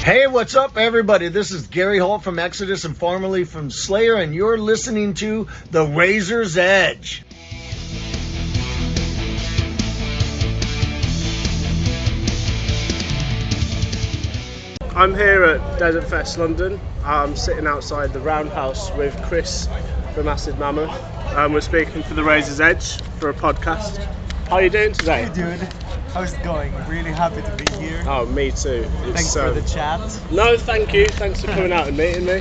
Hey, what's up, everybody? This is Gary Holt from Exodus and formerly from Slayer, and you're listening to The Razor's Edge. I'm here at Desertfest London. I'm sitting outside the Roundhouse with Chris from Acid Mammoth. We're speaking for The Razor's Edge for a podcast. How are you doing today? Hey dude, how's it going? Really happy to be here. Oh, me too. Thanks for the chat. No, thank you. Thanks for coming out and meeting me.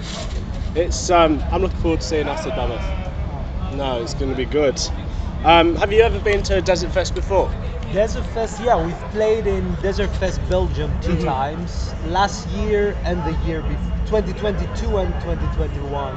I'm looking forward to seeing Acid Mammoth. No, it's going to be good. Have you ever been to Desertfest before? Desertfest, yeah, we've played in Desertfest Belgium two times, last year and the year before, 2022 and 2021.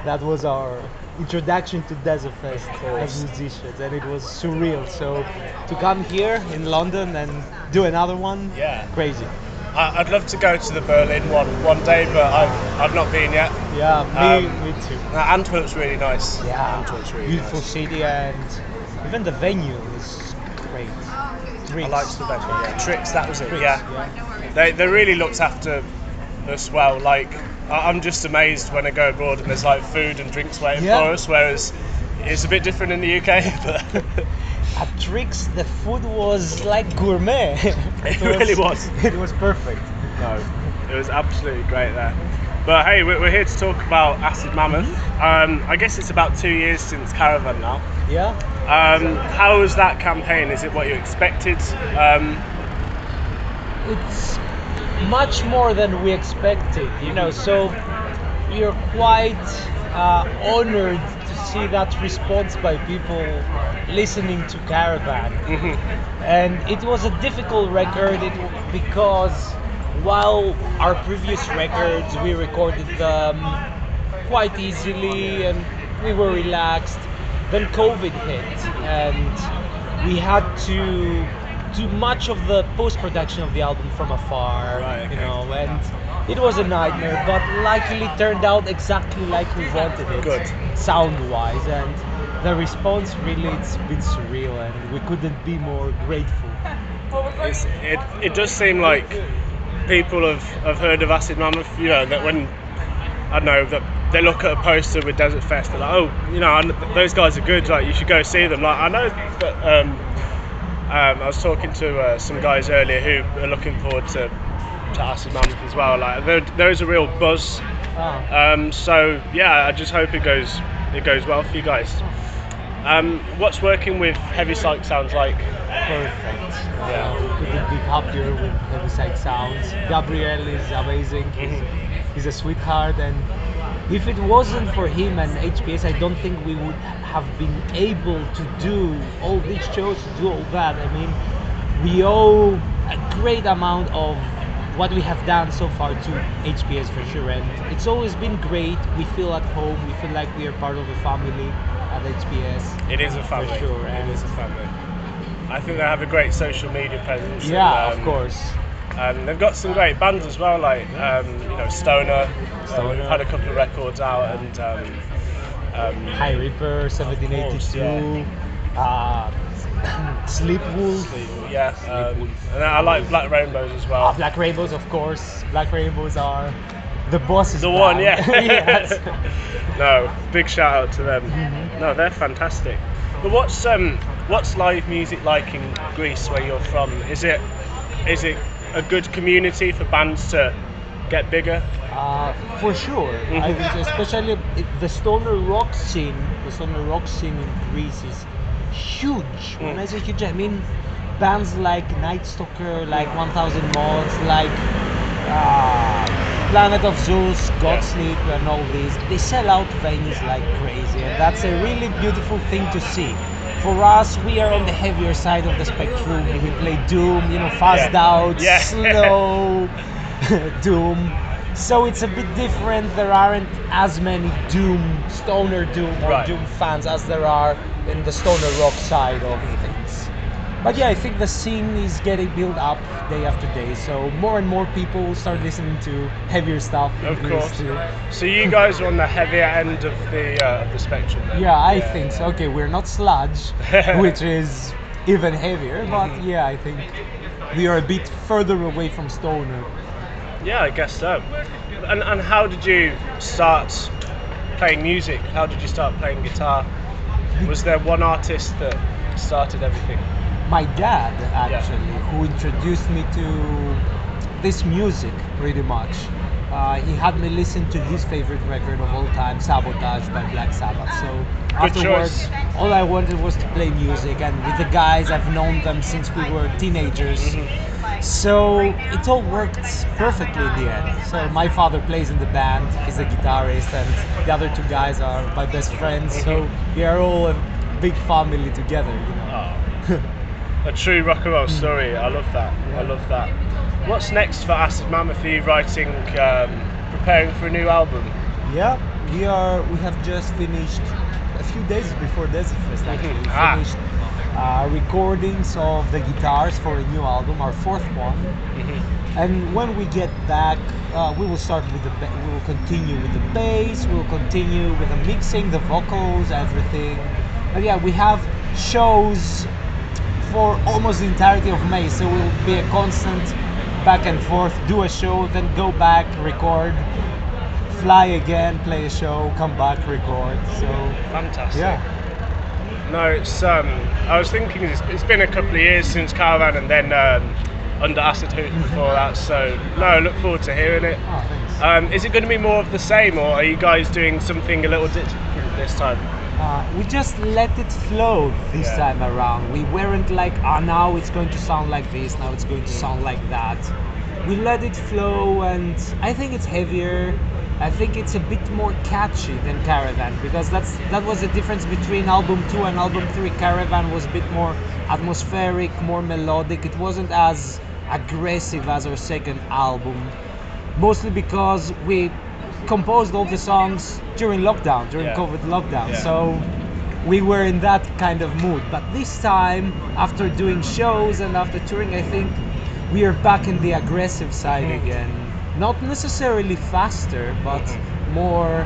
That was our introduction to Desertfest as musicians, and it was surreal. So to come here in London and do another one, crazy. I'd love to go to the Berlin one day, but I've not been yet. Yeah, me too. Antwerp's really nice. Yeah, Antwerp's really beautiful nice. city, and even the venue is great. I liked the venue. Yeah. Tricks, that was it. Tricks, Yeah. They really looked after us well. Like, I'm just amazed when I go abroad and there's like food and drinks waiting for us, whereas it's a bit different in the UK. But at Tricks, the food was like gourmet. It really was. It was perfect. No, it was absolutely great there. But hey, we're here to talk about Acid Mammoth. I guess it's about 2 years since Caravan now. Yeah. How was that campaign? Is it what you expected? It's much more than we expected, so we are quite honored to see that response by people listening to Caravan. And it was a difficult record because while our previous records we recorded them quite easily and we were relaxed, then COVID hit and we had to do much of the post-production of the album from afar, and it was a nightmare, but luckily turned out exactly like we wanted it. Good. Sound-wise, and the response really, it's been surreal, and we couldn't be more grateful. It does seem like people have heard of Acid Mammoth, that when, I don't know, that they look at a poster with Desertfest, they're like, those guys are good, like, you should go see them. Like, I know that I was talking to some guys earlier who are looking forward to Acid Mammoth as well. Like, there is a real buzz. So yeah, I just hope it goes well for you guys. What's working with Heavy Psych Sounds like? Perfect. We couldn't be happier with Heavy Psych Sounds. Gabriel is amazing. He's a sweetheart, and if it wasn't for him and HPS, I don't think we would have been able to do all these shows, to do all that. I mean, we owe a great amount of what we have done so far to HPS for sure, and it's always been great. We feel at home, we feel like we are part of a family at HPS. It is a family. For sure. It is a family. I think they have a great social media presence. Yeah, of course. And they've got some great bands as well, like Stoner. We've had a couple of records out, and High Reaper, 1782, Sleep Wolf. And I like Black Rainbows as well. Black Rainbows, of course. Black Rainbows are the bosses. The one, yeah. Yes. No, big shout out to them. No, they're fantastic. But what's live music like in Greece, where you're from? Is it a good community for bands to get bigger? For sure. I think especially the stoner rock scene. The stoner rock scene in Greece is huge. When I say huge, I mean bands like Night Stalker, like 1000 Mods, like Planet of Zeus, Godsleep, and all these. They sell out venues like crazy, and that's a really beautiful thing to see. For us, we are on the heavier side of the spectrum. We play doom, fast out, slow doom. So it's a bit different. There aren't as many stoner doom or doom fans as there are in the stoner rock side of things. But yeah, I think the scene is getting built up day after day. So more and more people start listening to heavier stuff. Of course. Too. So you guys are on the heavier end of the spectrum then? Yeah, I think so. Okay, we're not sludge, which is even heavier. But yeah, I think we are a bit further away from stoner. Yeah, I guess so. And how did you start playing music? How did you start playing guitar? Was there one artist that started everything? My dad, actually, who introduced me to this music pretty much. He had me listen to his favorite record of all time, Sabotage by Black Sabbath. So afterwards, choice. all I wanted was to play music, and with the guys, I've known them since we were teenagers. So it all worked perfectly in the end. So my father plays in the band, he's a guitarist, and the other two guys are my best friends. So we are all a big family together, you know. A true rock and roll story. I love that. I love that. What's next for Acid Mammoth? Are you writing, preparing for a new album? Yeah, we have just finished a few days before Desertfest actually. We finished recordings of the guitars for a new album, our fourth one. And when we get back, we will start with we will continue with the bass, we will continue with the mixing, the vocals, everything. But yeah, we have shows for almost the entirety of May, so we'll be a constant back and forth, do a show, then go back, record, fly again, play a show, come back, record. So fantastic. Yeah. No, it's I was thinking it's been a couple of years since Caravan, and then under Acid Hoot before that. So no, I look forward to hearing it. Oh, thanks. Is it going to be more of the same, or are you guys doing something a little different this time? We just let it flow this time around. We weren't like, now it's going to sound like this, now it's going to sound like that. We let it flow, and I think it's heavier. I think it's a bit more catchy than Caravan, because that was the difference between album 2 and album 3. Caravan was a bit more atmospheric, more melodic. It wasn't as aggressive as our second album, mostly because we composed all the songs during lockdown, during COVID lockdown. So we were in that kind of mood. But this time, after doing shows and after touring, I think we are back in the aggressive side again. Not necessarily faster, but more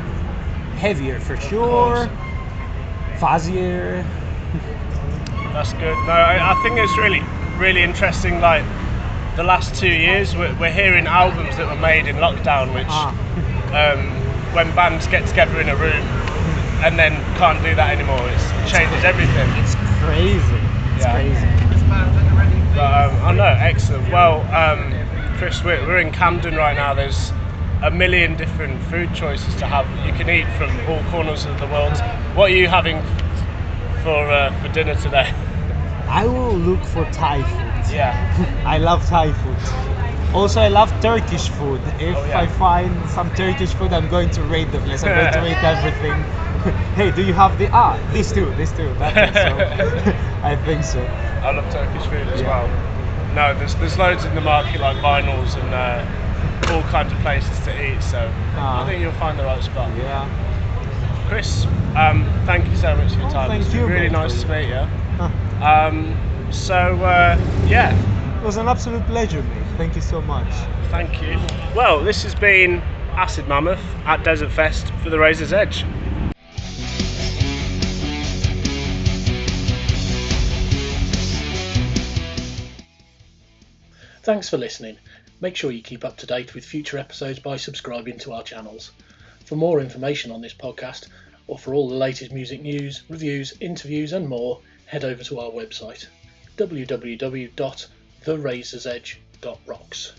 heavier for sure, fuzzier. That's good. No, I think it's really interesting. Like the last 2 years, we're hearing albums that were made in lockdown, which when bands get together in a room and then can't do that anymore, it changes everything. It's crazy. It's crazy. But I know, excellent. Well, Chris, we're in Camden right now. There's a million different food choices to have. You can eat from all corners of the world. What are you having for dinner today? I will look for Thai food. Yeah. I love Thai food. Also, I love Turkish food. If I find some Turkish food, I'm going to rate the place. I'm going to rate everything. Hey, do you have these two? That thing, so I think so. I love Turkish food as well. No, there's loads in the market, like vinyls and all kinds of places to eat. So I think you'll find the right spot. Yeah. Chris, thank you so much for your time. It's been really nice to meet you. It was an absolute pleasure, mate. Thank you so much. Thank you. Well, this has been Acid Mammoth at Desertfest for the Razor's Edge. Thanks for listening. Make sure you keep up to date with future episodes by subscribing to our channels. For more information on this podcast, or for all the latest music news, reviews, interviews and more, head over to our website www.therazorsedge.rocks.